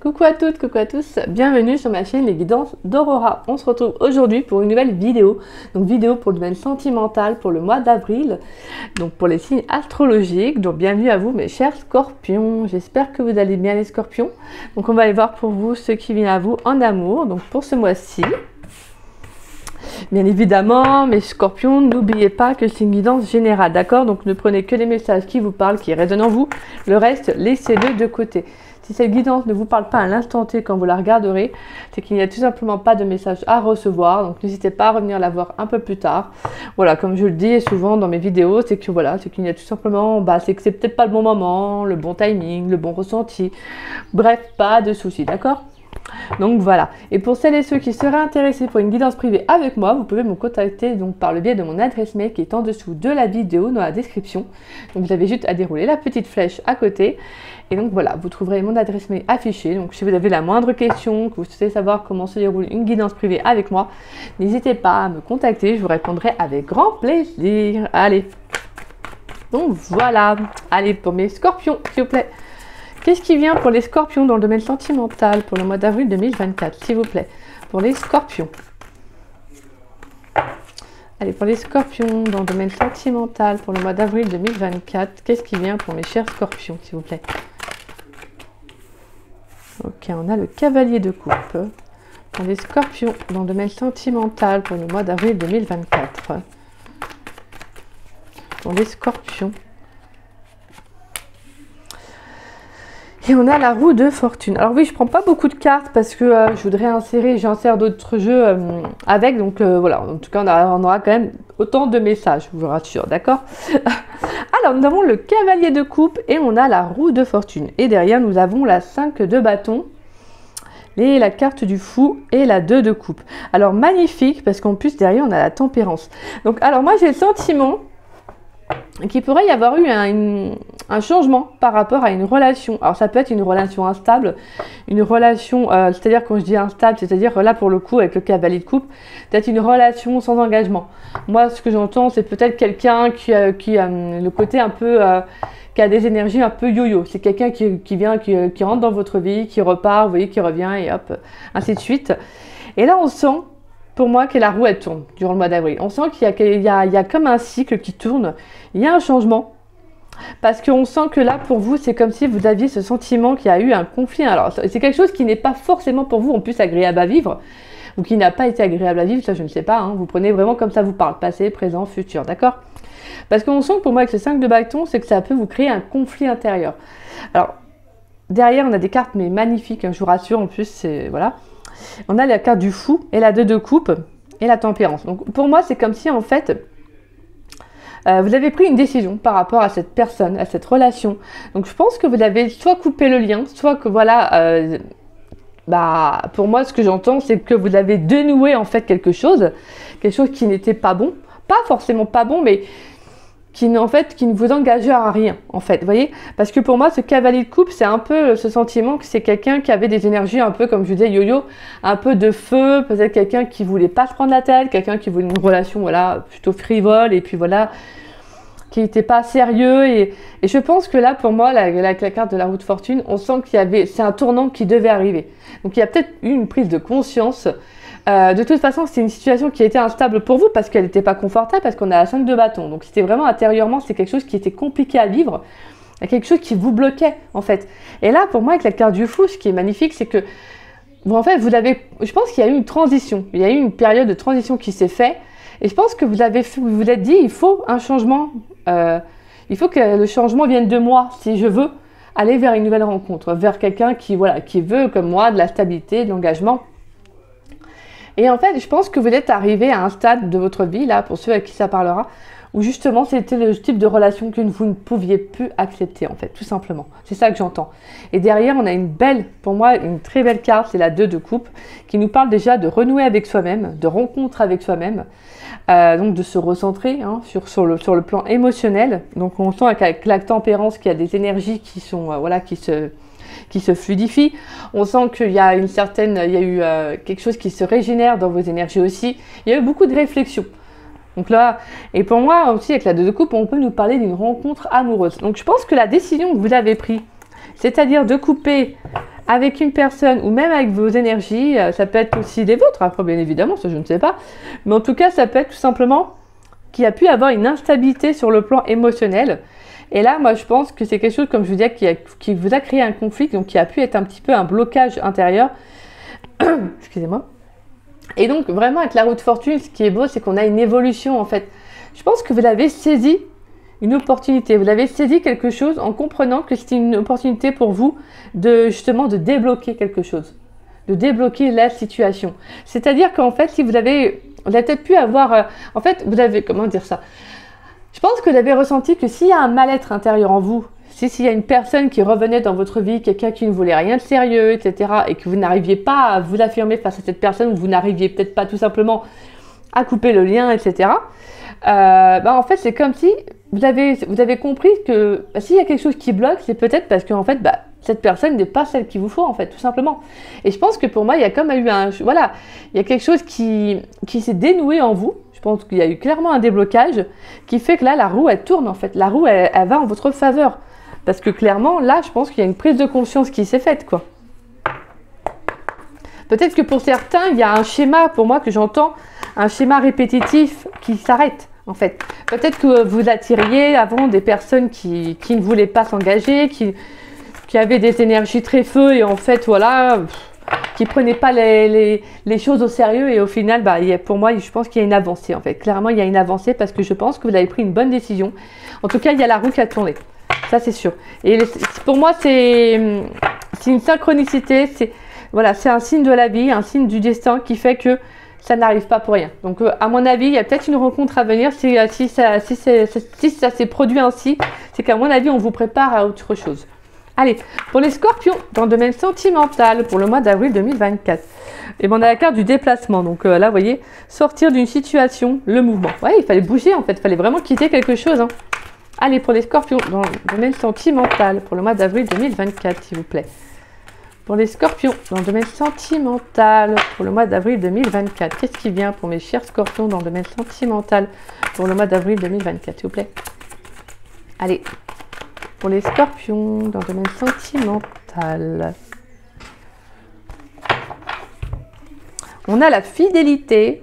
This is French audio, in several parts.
Coucou à toutes, coucou à tous, bienvenue sur ma chaîne Les Guidances d'Aurora. On se retrouve aujourd'hui pour une nouvelle vidéo, donc vidéo pour le domaine sentimental pour le mois d'avril, donc pour les signes astrologiques. Donc bienvenue à vous mes chers scorpions, j'espère que vous allez bien les scorpions. Donc on va aller voir pour vous ce qui vient à vous en amour, donc pour ce mois-ci. Bien évidemment, mes scorpions, n'oubliez pas que c'est une guidance générale, d'accord? Donc ne prenez que les messages qui vous parlent, qui résonnent en vous, le reste, laissez-le de côté. Si cette guidance ne vous parle pas à l'instant T quand vous la regarderez, c'est qu'il n'y a tout simplement pas de message à recevoir. Donc n'hésitez pas à revenir la voir un peu plus tard. Voilà, comme je le dis souvent dans mes vidéos, c'est que voilà, c'est qu'il n'y a tout simplement, c'est que c'est peut-être pas le bon moment, le bon timing, le bon ressenti. Bref, pas de soucis, d'accord? Donc voilà, et pour celles et ceux qui seraient intéressés pour une guidance privée avec moi, vous pouvez me contacter donc par le biais de mon adresse mail qui est en dessous de la vidéo dans la description. Donc vous avez juste à dérouler la petite flèche à côté et donc voilà, vous trouverez mon adresse mail affichée. Donc si vous avez la moindre question, que vous souhaitez savoir comment se déroule une guidance privée avec moi, n'hésitez pas à me contacter, je vous répondrai avec grand plaisir. Allez, donc voilà, allez pour mes scorpions s'il vous plaît. Qu'est-ce qui vient pour les scorpions dans le domaine sentimental pour le mois d'avril 2024, s'il vous plaît? Pour les scorpions. Allez, pour les scorpions dans le domaine sentimental pour le mois d'avril 2024, qu'est-ce qui vient pour mes chers scorpions, s'il vous plaît? Ok, on a le cavalier de coupe. Pour les scorpions dans le domaine sentimental pour le mois d'avril 2024. Pour les scorpions. Et on a la roue de fortune. Alors oui, je prends pas beaucoup de cartes parce que je voudrais insérer, j'insère d'autres jeux avec. Donc voilà, en tout cas, on aura quand même autant de messages, je vous rassure, d'accord? Alors, nous avons le cavalier de coupe et on a la roue de fortune. Et derrière, nous avons la 5 de bâton, et la carte du fou et la 2 de coupe. Alors, magnifique parce qu'en plus, derrière, on a la tempérance. Donc, alors moi, j'ai le sentiment qu'il pourrait y avoir eu un changement par rapport à une relation. Alors ça peut être une relation instable, une relation, c'est-à-dire quand je dis instable, c'est-à-dire là pour le coup avec le cavalier de coupe, peut-être une relation sans engagement. Moi ce que j'entends c'est peut-être quelqu'un qui a le côté un peu, qui a des énergies un peu yo-yo. C'est quelqu'un qui vient, qui rentre dans votre vie, qui repart, vous voyez, qui revient et hop, ainsi de suite. Et là on sent, pour moi, que la roue elle tourne durant le mois d'avril. On sent qu'il y a comme un cycle qui tourne, il y a un changement. Parce qu'on sent que là, pour vous, c'est comme si vous aviez ce sentiment qu'il y a eu un conflit. Alors, c'est quelque chose qui n'est pas forcément pour vous, en plus, agréable à vivre, ou qui n'a pas été agréable à vivre, ça je ne sais pas. Hein. Vous prenez vraiment comme ça vous parle, passé, présent, futur, d'accord? Parce qu'on sent que pour moi, avec ce 5 de bâton, c'est que ça peut vous créer un conflit intérieur. Alors, derrière, on a des cartes, mais magnifiques, hein, je vous rassure, en plus, c'est... Voilà. On a la carte du fou et la 2 de coupe et la tempérance. Donc pour moi, c'est comme si en fait, vous avez pris une décision par rapport à cette personne, à cette relation. Donc je pense que vous avez soit coupé le lien, soit que voilà, pour moi, ce que j'entends, c'est que vous avez dénoué en fait quelque chose qui n'était pas bon. Pas forcément pas bon, mais qui ne vous engage à rien, en fait, vous voyez? Parce que pour moi, ce cavalier de coupe, c'est un peu ce sentiment que c'est quelqu'un qui avait des énergies un peu, comme je disais, yo-yo, un peu de feu, peut-être quelqu'un qui voulait pas se prendre la tête, quelqu'un qui voulait une relation, voilà, plutôt frivole, et puis voilà, qui n'était pas sérieux, et je pense que là, pour moi, la carte de la roue de fortune, on sent qu'il y avait, c'est un tournant qui devait arriver. Donc il y a peut-être eu une prise de conscience. De toute façon, c'est une situation qui a été instable pour vous parce qu'elle n'était pas confortable, parce qu'on a la 5 de bâton. Donc c'était vraiment intérieurement, c'est quelque chose qui était compliqué à vivre, quelque chose qui vous bloquait en fait. Et là, pour moi, avec la carte du fou, ce qui est magnifique, c'est que vous, en fait, je pense qu'il y a eu une transition, il y a eu une période de transition qui s'est faite, et je pense que vous vous êtes dit, il faut un changement, il faut que le changement vienne de moi si je veux aller vers une nouvelle rencontre, vers quelqu'un qui veut comme moi de la stabilité, de l'engagement. Et en fait, je pense que vous êtes arrivé à un stade de votre vie, là, pour ceux à qui ça parlera, où justement, c'était le type de relation que vous ne pouviez plus accepter, en fait, tout simplement. C'est ça que j'entends. Et derrière, on a pour moi, une très belle carte, c'est la 2 de coupe, qui nous parle déjà de renouer avec soi-même, de rencontre avec soi-même, donc de se recentrer hein, sur le plan émotionnel. Donc, on sent avec la tempérance qu'il y a des énergies qui sont, qui se fluidifie. On sent qu'il y a il y a eu quelque chose qui se régénère dans vos énergies aussi. Il y a eu beaucoup de réflexions. Donc là, et pour moi aussi, avec la 2 de coupe, on peut nous parler d'une rencontre amoureuse. Donc je pense que la décision que vous avez prise, c'est-à-dire de couper avec une personne ou même avec vos énergies, ça peut être aussi des vôtres, après bien évidemment, ça je ne sais pas, mais en tout cas ça peut être tout simplement qu'il y a pu avoir une instabilité sur le plan émotionnel. Et là, moi je pense que c'est quelque chose, comme je vous disais, qui vous a créé un conflit, donc qui a pu être un petit peu un blocage intérieur. Excusez-moi. Et donc vraiment avec la roue de fortune, ce qui est beau, c'est qu'on a une évolution en fait. Je pense que vous avez saisi une opportunité, vous avez saisi quelque chose en comprenant que c'était une opportunité pour vous de justement de débloquer quelque chose, de débloquer la situation. C'est-à-dire qu'en fait, si vous avez peut-être pu avoir, en fait, vous avez, comment dire ça? Je pense que vous avez ressenti que s'il y a un mal-être intérieur en vous, s'il y a une personne qui revenait dans votre vie, quelqu'un qui ne voulait rien de sérieux, etc., et que vous n'arriviez pas à vous affirmer face à cette personne, ou vous n'arriviez peut-être pas tout simplement à couper le lien, etc., en fait, c'est comme si vous avez compris que s'il y a quelque chose qui bloque, c'est peut-être parce que en fait, cette personne n'est pas celle qu'il vous faut, en fait, tout simplement. Et je pense que pour moi, il y a comme eu voilà, il y a quelque chose qui s'est dénoué en vous. Je pense qu'il y a eu clairement un déblocage qui fait que là, la roue, elle tourne, en fait. La roue, elle va en votre faveur. Parce que clairement, là, je pense qu'il y a une prise de conscience qui s'est faite, quoi. Peut-être que pour certains, il y a un schéma, pour moi, que j'entends, un schéma répétitif qui s'arrête. En fait, peut-être que vous attiriez avant des personnes qui ne voulaient pas s'engager, qui avaient des énergies très feu et en fait, voilà, qui prenaient pas les choses au sérieux et au final, pour moi, je pense qu'il y a une avancée en fait. Clairement, il y a une avancée parce que je pense que vous avez pris une bonne décision. En tout cas, il y a la roue qui a tourné. Ça, c'est sûr. Et pour moi, c'est une synchronicité. Voilà, c'est un signe de la vie, un signe du destin qui fait que ça n'arrive pas pour rien. Donc, à mon avis, il y a peut-être une rencontre à venir. Si ça s'est produit ainsi, c'est qu'à mon avis, on vous prépare à autre chose. Allez, pour les scorpions, dans le domaine sentimental, pour le mois d'avril 2024. Et on a la carte du déplacement. Donc là, vous voyez, sortir d'une situation, le mouvement. Ouais, il fallait bouger en fait, il fallait vraiment quitter quelque chose. Hein. Allez, pour les scorpions, dans le domaine sentimental, pour le mois d'avril 2024, s'il vous plaît. Pour les scorpions, dans le domaine sentimental, pour le mois d'avril 2024. Qu'est-ce qui vient pour mes chers scorpions dans le domaine sentimental, pour le mois d'avril 2024, s'il vous plaît? Allez, pour les scorpions, dans le domaine sentimental. On a la fidélité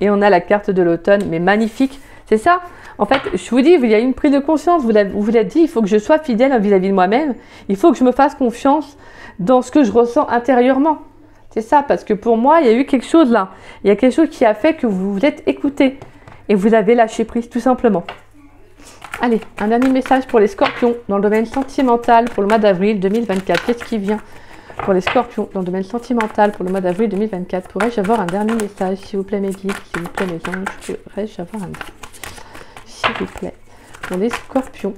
et on a la carte de l'automne, mais magnifique. C'est ça. En fait, je vous dis, il y a une prise de conscience. Vous l'avez dit, il faut que je sois fidèle vis-à-vis de moi-même. Il faut que je me fasse confiance dans ce que je ressens intérieurement. C'est ça, parce que pour moi, il y a eu quelque chose là. Il y a quelque chose qui a fait que vous vous êtes écouté et vous avez lâché prise, tout simplement. Allez, un dernier message pour les scorpions dans le domaine sentimental pour le mois d'avril 2024. Qu'est-ce qui vient pour les scorpions dans le domaine sentimental pour le mois d'avril 2024? Pourrais-je avoir un dernier message, s'il vous plaît, mes guides, s'il vous plaît, mes anges? Pourrais-je avoir un dernier, s'il vous plaît, pour les scorpions?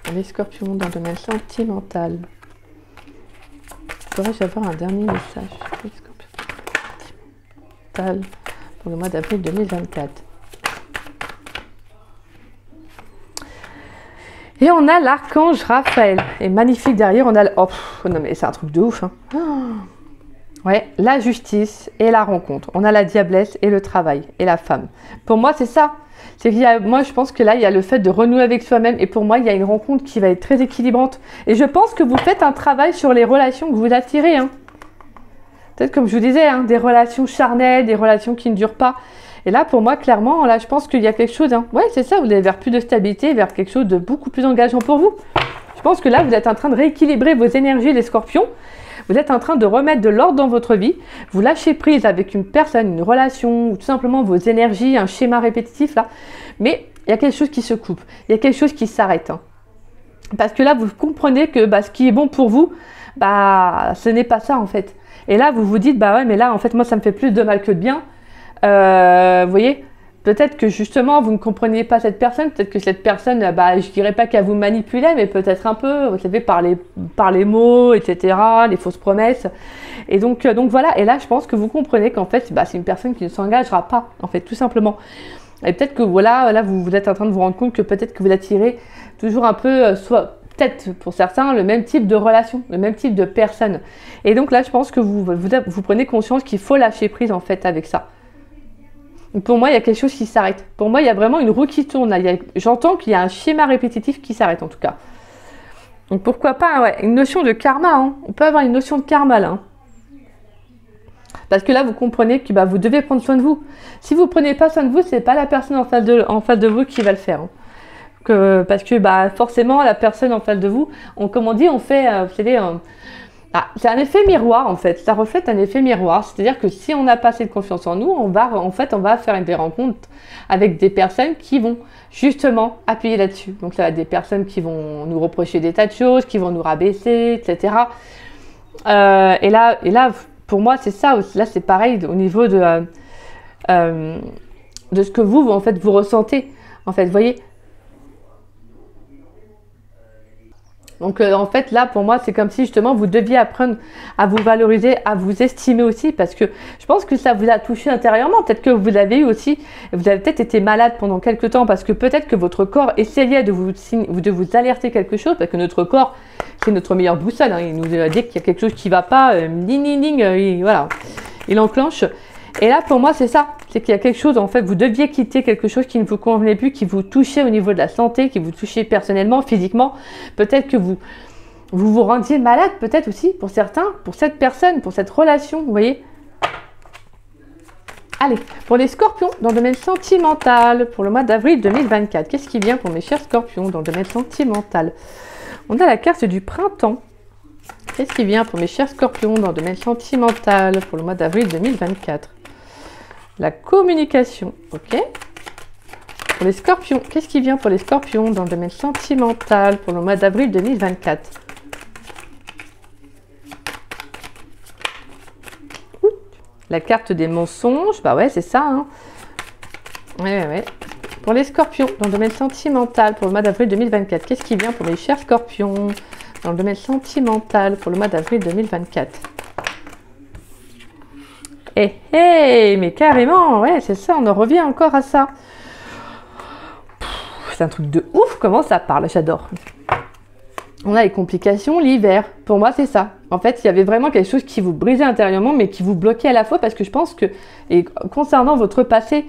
Pour les scorpions dans le domaine sentimental. Pourrais-je avoir un dernier message pour les scorpions sentimental pour le mois d'avril 2024? Et on a l'archange Raphaël. Et magnifique derrière, on a... Oh, non mais c'est un truc de ouf. Hein. Ouais, la justice et la rencontre. On a la diablesse et le travail et la femme. Pour moi, c'est ça. C'est qu'il y a, moi, je pense que là, il y a le fait de renouer avec soi-même. Et pour moi, il y a une rencontre qui va être très équilibrante. Et je pense que vous faites un travail sur les relations que vous attirez. Hein. Peut-être comme je vous disais, hein, des relations charnelles, des relations qui ne durent pas. Et là, pour moi, clairement, là, je pense qu'il y a quelque chose. Hein. Ouais, c'est ça, vous allez vers plus de stabilité, vers quelque chose de beaucoup plus engageant pour vous. Je pense que là, vous êtes en train de rééquilibrer vos énergies, les scorpions. Vous êtes en train de remettre de l'ordre dans votre vie. Vous lâchez prise avec une personne, une relation, ou tout simplement vos énergies, un schéma répétitif, là. Mais il y a quelque chose qui se coupe. Il y a quelque chose qui s'arrête. Hein. Parce que là, vous comprenez que ce qui est bon pour vous, ce n'est pas ça, en fait. Et là, vous vous dites, ouais, mais là, en fait, moi, ça me fait plus de mal que de bien. Vous voyez, peut-être que justement vous ne compreniez pas cette personne, peut-être que cette personne, je dirais pas qu'elle vous manipulait, mais peut-être un peu, vous savez, par les mots, etc., les fausses promesses. Et donc voilà, et là je pense que vous comprenez qu'en fait, c'est une personne qui ne s'engagera pas, en fait, tout simplement. Et peut-être que voilà, là vous êtes en train de vous rendre compte que peut-être que vous attirez toujours un peu, soit peut-être pour certains, le même type de relation, le même type de personne. Et donc là, je pense que vous prenez conscience qu'il faut lâcher prise, en fait, avec ça. Pour moi, il y a quelque chose qui s'arrête. Pour moi, il y a vraiment une roue qui tourne. J'entends qu'il y a un schéma répétitif qui s'arrête, en tout cas. Donc pourquoi pas, ouais, une notion de karma, hein. On peut avoir une notion de karma là. Hein. Parce que là, vous comprenez que bah, vous devez prendre soin de vous. Si vous ne prenez pas soin de vous, c'est pas la personne en face de vous qui va le faire. Hein. Parce que bah, forcément, la personne en face de vous, comme on dit, on fait, vous savez, c'est un effet miroir en fait. Ça reflète un effet miroir. C'est-à-dire que si on n'a pas assez de confiance en nous, on va faire des rencontres avec des personnes qui vont justement appuyer là-dessus. Donc ça va être des personnes qui vont nous reprocher des tas de choses, qui vont nous rabaisser, etc. Et là, pour moi, c'est ça aussi. Là, c'est pareil au niveau de ce que vous en fait, vous ressentez. En fait, vous voyez. Donc, en fait, là, pour moi, c'est comme si, justement, vous deviez apprendre à vous valoriser, à vous estimer aussi, parce que je pense que ça vous a touché intérieurement. Peut-être que vous l'avez eu aussi, vous avez peut-être été malade pendant quelques temps, parce que peut-être que votre corps essayait de vous alerter quelque chose, parce que notre corps, c'est notre meilleure boussole. Hein. Il nous dit qu'il y a quelque chose qui ne va pas, voilà, il enclenche. Et là, pour moi, c'est ça. C'est qu'il y a quelque chose, en fait, vous deviez quitter quelque chose qui ne vous convenait plus, qui vous touchait au niveau de la santé, qui vous touchait personnellement, physiquement. Peut-être que vous rendiez malade, peut-être aussi, pour certains, pour cette personne, pour cette relation, vous voyez. Allez, pour les scorpions, dans le domaine sentimental, pour le mois d'avril 2024, qu'est-ce qui vient pour mes chers scorpions dans le domaine sentimental? On a la carte du printemps. Qu'est-ce qui vient pour mes chers scorpions dans le domaine sentimental pour le mois d'avril 2024? La communication, ok. Pour les scorpions, qu'est-ce qui vient pour les scorpions dans le domaine sentimental pour le mois d'avril 2024? La carte des mensonges, bah ouais, c'est ça. Hein. Ouais. Pour les scorpions, dans le domaine sentimental pour le mois d'avril 2024, qu'est-ce qui vient pour mes chers scorpions dans le domaine sentimental pour le mois d'avril 2024? Mais carrément, ouais, c'est ça, on en revient encore à ça. C'est un truc de ouf, comment ça parle, j'adore. On a les complications, l'hiver. Pour moi, c'est ça. En fait, il y avait vraiment quelque chose qui vous brisait intérieurement, mais qui vous bloquait à la fois, parce que je pense que, et concernant votre passé,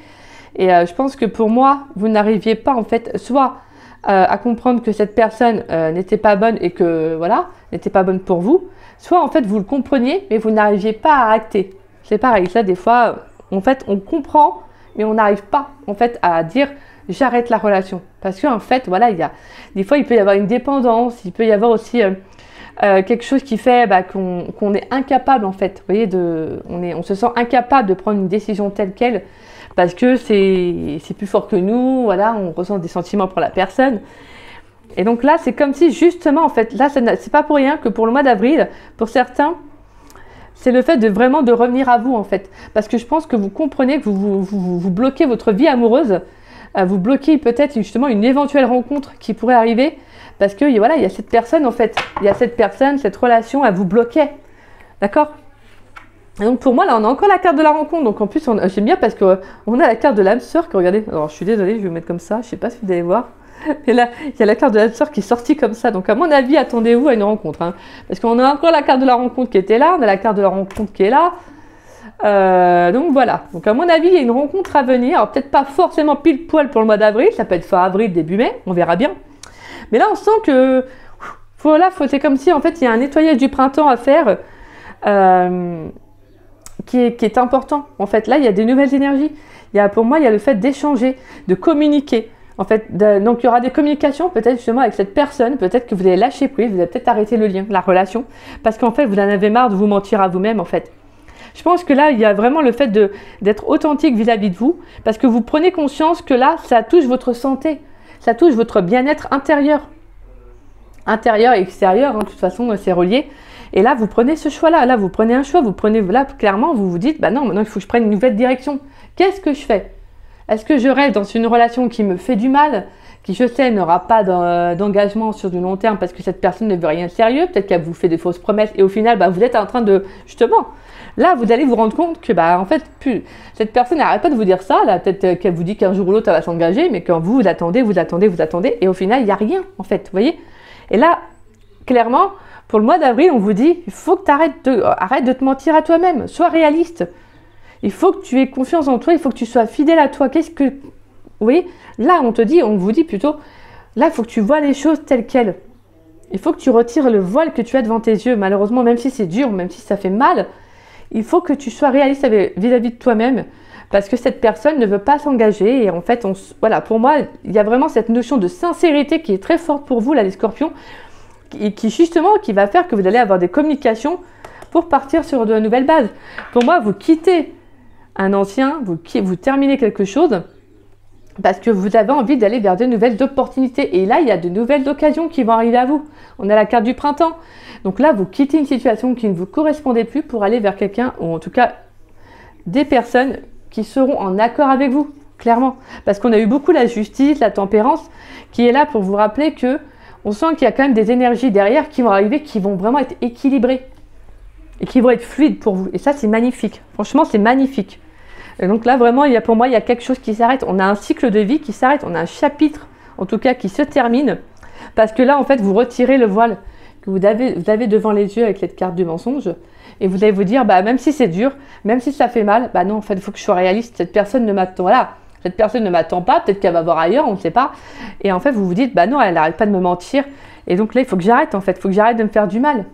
et je pense que pour moi, vous n'arriviez pas, en fait, soit à comprendre que cette personne n'était pas bonne et que, voilà, n'était pas bonne pour vous, soit, en fait, vous le compreniez, mais vous n'arriviez pas à acter. C'est pareil, ça, des fois, en fait, on comprend, mais on n'arrive pas, en fait, à dire j'arrête la relation. Parce qu'en fait, voilà, des fois, il peut y avoir une dépendance, il peut y avoir aussi quelque chose qui fait qu'on est incapable, en fait. Vous voyez, on se sent incapable de prendre une décision telle qu'elle, parce que c'est plus fort que nous, voilà, on ressent des sentiments pour la personne. Et donc là, c'est comme si, justement, en fait, là, c'est pas pour rien que pour le mois d'avril, pour certains, c'est le fait de vraiment de revenir à vous, en fait. Parce que je pense que vous comprenez que vous bloquez votre vie amoureuse, vous bloquez peut-être justement une éventuelle rencontre qui pourrait arriver, parce que voilà, il y a cette personne, en fait. Il y a cette personne, cette relation, elle vous bloquait. D'accord? Et donc pour moi, là, on a encore la carte de la rencontre. Donc en plus, j'aime bien parce qu'on a la carte de l'âme sœur. Regardez, alors je suis désolée, je vais vous mettre comme ça. Je ne sais pas si vous allez voir. Et là, il y a la carte de l'âme sœur qui est sortie comme ça. Donc à mon avis, attendez-vous à une rencontre. Hein. Parce qu'on a encore la carte de la rencontre qui était là. On a la carte de la rencontre qui est là. Donc voilà. Donc à mon avis, il y a une rencontre à venir. Alors peut-être pas forcément pile poil pour le mois d'avril. Ça peut être fin avril, début mai. On verra bien. Mais là, on sent que... Voilà, c'est comme si en fait, il y a un nettoyage du printemps à faire. Qui est important. En fait, là, il y a des nouvelles énergies. Pour moi, il y a le fait d'échanger, de communiquer. En fait, donc il y aura des communications peut-être justement avec cette personne. Peut-être que vous allez lâcher prise, vous allez peut-être arrêter le lien, la relation, parce qu'en fait, vous en avez marre de vous mentir à vous-même. En fait, je pense que là, il y a vraiment le fait d'être authentique vis-à-vis de vous, parce que vous prenez conscience que là, ça touche votre santé, ça touche votre bien-être intérieur et extérieur. Hein, de toute façon, c'est relié. Et là, vous prenez ce choix-là. Là, vous prenez un choix. Vous prenez, là, clairement, vous vous dites, bah non, maintenant, il faut que je prenne une nouvelle direction. Qu'est-ce que je fais? Est-ce que je reste dans une relation qui me fait du mal, qui, je sais, n'aura pas d'engagement sur du long terme parce que cette personne ne veut rien de sérieux? Peut-être qu'elle vous fait des fausses promesses et au final, bah, vous êtes en train de, justement, là, vous allez vous rendre compte que, bah, en fait, cette personne n'arrête pas de vous dire ça. Là, peut-être qu'elle vous dit qu'un jour ou l'autre, elle va s'engager, mais quand vous attendez, et au final, il n'y a rien, en fait, vous voyez? Et là, clairement, pour le mois d'avril, on vous dit, il faut que tu arrête de te mentir à toi-même. Sois réaliste. Il faut que tu aies confiance en toi. Il faut que tu sois fidèle à toi. Oui, là, on vous dit plutôt, là, il faut que tu vois les choses telles quelles. Il faut que tu retires le voile que tu as devant tes yeux. Malheureusement, même si c'est dur, même si ça fait mal, il faut que tu sois réaliste vis-à-vis de toi-même. Parce que cette personne ne veut pas s'engager. Et en fait, voilà, pour moi, il y a vraiment cette notion de sincérité qui est très forte pour vous, là, les scorpions. Et qui va faire que vous allez avoir des communications pour partir sur de nouvelles bases. Pour moi, vous quittez un ancien, vous terminez quelque chose parce que vous avez envie d'aller vers de nouvelles opportunités. Et là, il y a de nouvelles occasions qui vont arriver à vous. On a la carte du printemps. Donc là, vous quittez une situation qui ne vous correspondait plus pour aller vers quelqu'un, ou en tout cas des personnes qui seront en accord avec vous, clairement. Parce qu'on a eu beaucoup la justice, la tempérance, qui est là pour vous rappeler que on sent qu'il y a quand même des énergies derrière qui vont arriver, qui vont vraiment être équilibrées et qui vont être fluides pour vous. Et ça, c'est magnifique. Franchement, c'est magnifique. Et donc là, vraiment, pour moi, il y a quelque chose qui s'arrête. On a un cycle de vie qui s'arrête. On a un chapitre, en tout cas, qui se termine. Parce que là, en fait, vous retirez le voile que vous avez devant les yeux avec cette carte du mensonge. Et vous allez vous dire, bah, même si c'est dur, même si ça fait mal, bah non, en fait, il faut que je sois réaliste. Cette personne ne m'attend, voilà. Cette personne ne m'attend pas, peut-être qu'elle va voir ailleurs, on ne sait pas. Et en fait, vous vous dites, bah non, elle n'arrête pas de me mentir. Et donc là, il faut que j'arrête, en fait. Il faut que j'arrête de me faire du mal.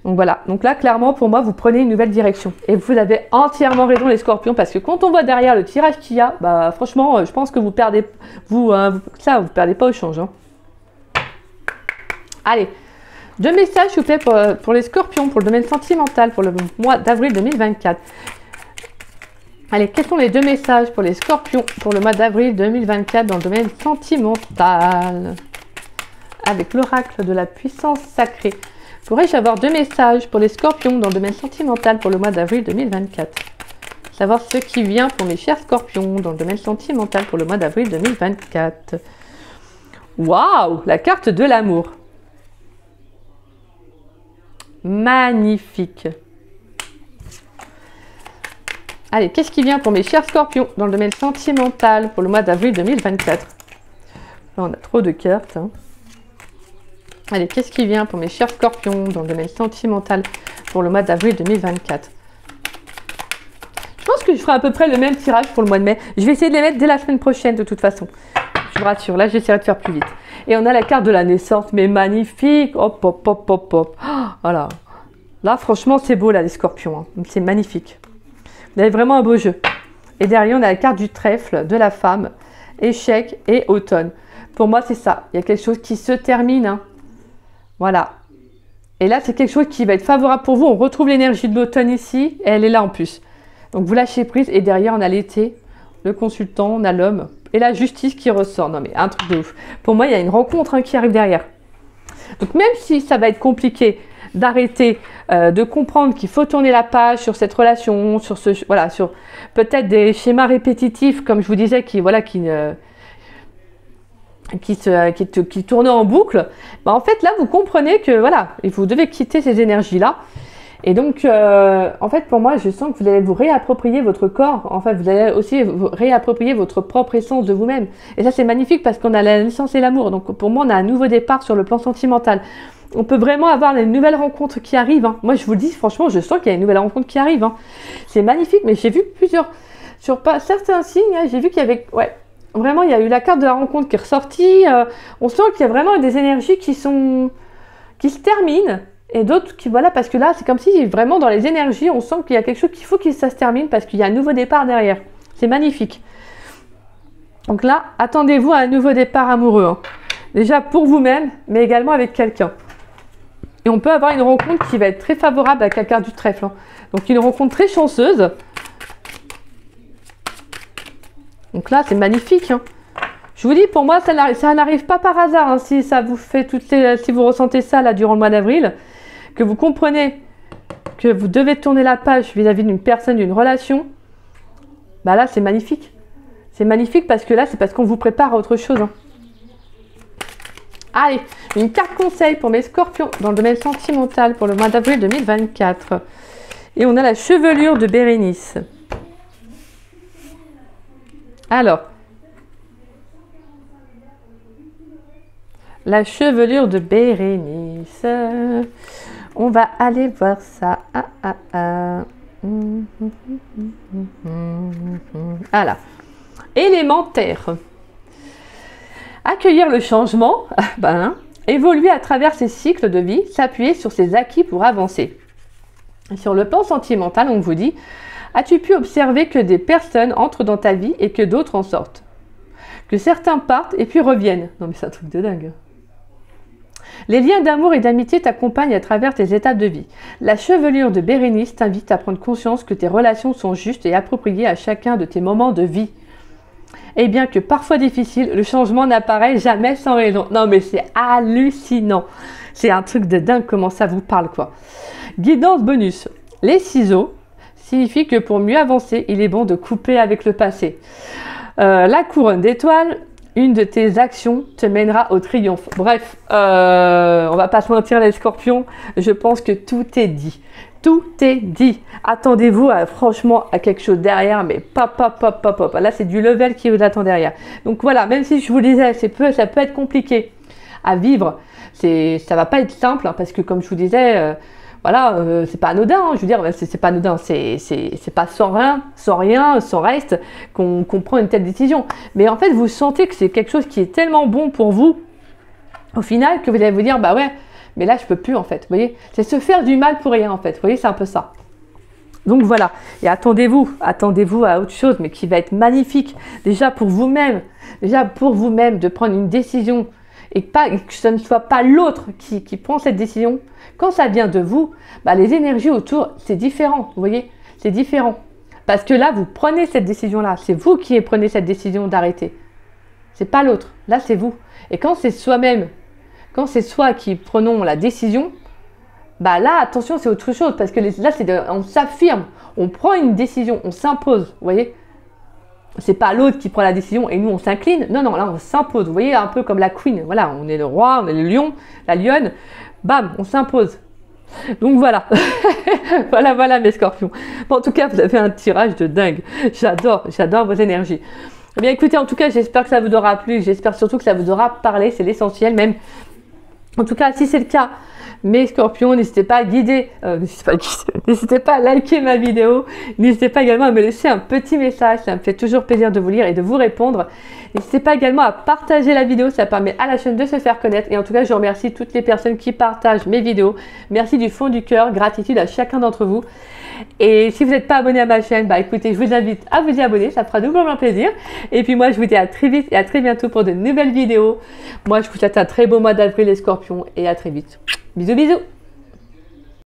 Donc voilà. Donc là, clairement, pour moi, vous prenez une nouvelle direction. Et vous avez entièrement raison, les scorpions, parce que quand on voit derrière le tirage qu'il y a, bah franchement, je pense que vous perdez, vous perdez pas au change. Hein. Allez. 2 messages, s'il vous plaît, pour les scorpions, pour le domaine sentimental, pour le mois d'avril 2024. Allez, quels sont les 2 messages pour les scorpions pour le mois d'avril 2024 dans le domaine sentimental? Avec l'oracle de la puissance sacrée. Pourrais-je avoir 2 messages pour les scorpions dans le domaine sentimental pour le mois d'avril 2024? Savoir ce qui vient pour mes chers scorpions dans le domaine sentimental pour le mois d'avril 2024. Waouh! La carte de l'amour. Magnifique. Allez, qu'est-ce qui vient pour mes chers scorpions dans le domaine sentimental pour le mois d'avril 2024? Là, on a trop de cartes. Hein. Allez, qu'est-ce qui vient pour mes chers scorpions dans le domaine sentimental pour le mois d'avril 2024? Je pense que je ferai à peu près le même tirage pour le mois de mai. Je vais essayer de les mettre dès la semaine prochaine de toute façon. Je vous rassure, là j'essaierai de faire plus vite. Et on a la carte de la naissance, mais magnifique. Hop, hop, hop, hop, hop. Oh, voilà. Là, franchement, c'est beau, là, les scorpions. Hein. C'est magnifique. Vous avez vraiment un beau jeu. Et derrière, on a la carte du trèfle, de la femme, échec et automne. Pour moi, c'est ça. Il y a quelque chose qui se termine. Hein. Voilà. Et là, c'est quelque chose qui va être favorable pour vous. On retrouve l'énergie de l'automne ici. Et elle est là en plus. Donc, vous lâchez prise. Et derrière, on a l'été, le consultant, on a l'homme. Et la justice qui ressort. Non, mais un truc de ouf. Pour moi, il y a une rencontre hein, qui arrive derrière. Donc, même si ça va être compliqué d'arrêter, de comprendre qu'il faut tourner la page sur cette relation, sur peut-être des schémas répétitifs, comme je vous disais, qui tournaient en boucle, bah en fait là vous comprenez que voilà, vous devez quitter ces énergies-là. Et donc en fait pour moi je sens que vous allez vous réapproprier votre corps, en fait vous allez aussi vous réapproprier votre propre essence de vous-même. Et ça c'est magnifique parce qu'on a la naissance et l'amour, donc pour moi on a un nouveau départ sur le plan sentimental. On peut vraiment avoir les nouvelles rencontres qui arrivent. Hein. Moi, je vous le dis, franchement, je sens qu'il y a une nouvelle rencontre qui arrive. Hein. C'est magnifique, mais j'ai vu certains signes, hein, j'ai vu qu'il y avait, vraiment, il y a eu la carte de la rencontre qui est ressortie. On sent qu'il y a vraiment des énergies qui se terminent. Et d'autres qui, voilà, parce que là, c'est comme si vraiment dans les énergies, on sent qu'il y a quelque chose qu'il faut que ça se termine parce qu'il y a un nouveau départ derrière. C'est magnifique. Donc là, attendez-vous à un nouveau départ amoureux. Hein. Déjà pour vous-même, mais également avec quelqu'un. Et on peut avoir une rencontre qui va être très favorable avec la carte du trèfle. Hein. Donc une rencontre très chanceuse. Donc là, c'est magnifique. Hein. Je vous dis, pour moi, ça n'arrive pas par hasard. Hein, si ça vous fait si vous ressentez ça là durant le mois d'avril, que vous comprenez que vous devez tourner la page vis-à-vis d'une personne, d'une relation, bah là, c'est magnifique. C'est magnifique parce que là, c'est parce qu'on vous prépare à autre chose. Hein. Allez, une carte conseil pour mes scorpions dans le domaine sentimental pour le mois d'avril 2024. Et on a la chevelure de Bérénice. Alors, la chevelure de Bérénice. On va aller voir ça. Voilà. Élémentaire. Accueillir le changement, Évoluer à travers ces cycles de vie, s'appuyer sur ses acquis pour avancer. Sur le plan sentimental, on vous dit, as-tu pu observer que des personnes entrent dans ta vie et que d'autres en sortent? Que certains partent et puis reviennent. Non mais c'est un truc de dingue. Les liens d'amour et d'amitié t'accompagnent à travers tes étapes de vie. La chevelure de Bérénice t'invite à prendre conscience que tes relations sont justes et appropriées à chacun de tes moments de vie. Et bien que parfois difficile, le changement n'apparaît jamais sans raison. Non mais c'est hallucinant. C'est un truc de dingue comment ça vous parle quoi. Guidance bonus. Les ciseaux signifient que pour mieux avancer, il est bon de couper avec le passé. La couronne d'étoiles, une de tes actions te mènera au triomphe. Bref, on va pas se mentir les scorpions, je pense que tout est dit. Tout est dit. Attendez-vous franchement à quelque chose derrière, mais pop. Là, c'est du level qui vous attend derrière. Donc voilà, même si je vous disais, ça peut être compliqué à vivre. Ça va pas être simple, hein, parce que comme je vous disais, voilà, c'est pas anodin. Hein, je veux dire, c'est pas anodin. C'est pas sans rien, sans reste qu'on prend une telle décision. Mais en fait, vous sentez que c'est quelque chose qui est tellement bon pour vous, au final, que vous allez vous dire, bah ouais. Mais là, je peux plus en fait, vous voyez. C'est se faire du mal pour rien en fait, vous voyez, c'est un peu ça. Donc voilà, et attendez-vous à autre chose, mais qui va être magnifique. Déjà pour vous-même de prendre une décision et que ce ne soit pas l'autre qui prend cette décision. Quand ça vient de vous, bah, les énergies autour, c'est différent, vous voyez, c'est différent. Parce que là, vous prenez cette décision-là, c'est vous qui prenez cette décision d'arrêter. C'est pas l'autre, là c'est vous. Et quand c'est soi-même, quand c'est soi qui prenons la décision, bah là, attention, c'est autre chose. Parce que là, on s'affirme, on prend une décision, on s'impose, vous voyez. C'est pas l'autre qui prend la décision et nous, on s'incline. Non, là, on s'impose. Vous voyez, un peu comme la queen. Voilà, on est le roi, on est le lion, la lionne. Bam, on s'impose. Donc voilà. voilà mes scorpions. Bon, en tout cas, vous avez un tirage de dingue. J'adore vos énergies. Eh bien, écoutez, en tout cas, j'espère que ça vous aura plu. J'espère surtout que ça vous aura parlé. C'est l'essentiel, même. En tout cas, si c'est le cas, mes scorpions, n'hésitez pas à n'hésitez pas à liker ma vidéo, n'hésitez pas également à me laisser un petit message, ça me fait toujours plaisir de vous lire et de vous répondre. N'hésitez pas également à partager la vidéo, ça permet à la chaîne de se faire connaître. Et en tout cas, je remercie toutes les personnes qui partagent mes vidéos. Merci du fond du cœur, gratitude à chacun d'entre vous. Et si vous n'êtes pas abonné à ma chaîne, bah écoutez, je vous invite à vous y abonner, ça fera doublement plaisir. Et puis moi, je vous dis à très vite et à très bientôt pour de nouvelles vidéos. Moi, je vous souhaite un très beau mois d'avril les scorpions et à très vite. Bisous.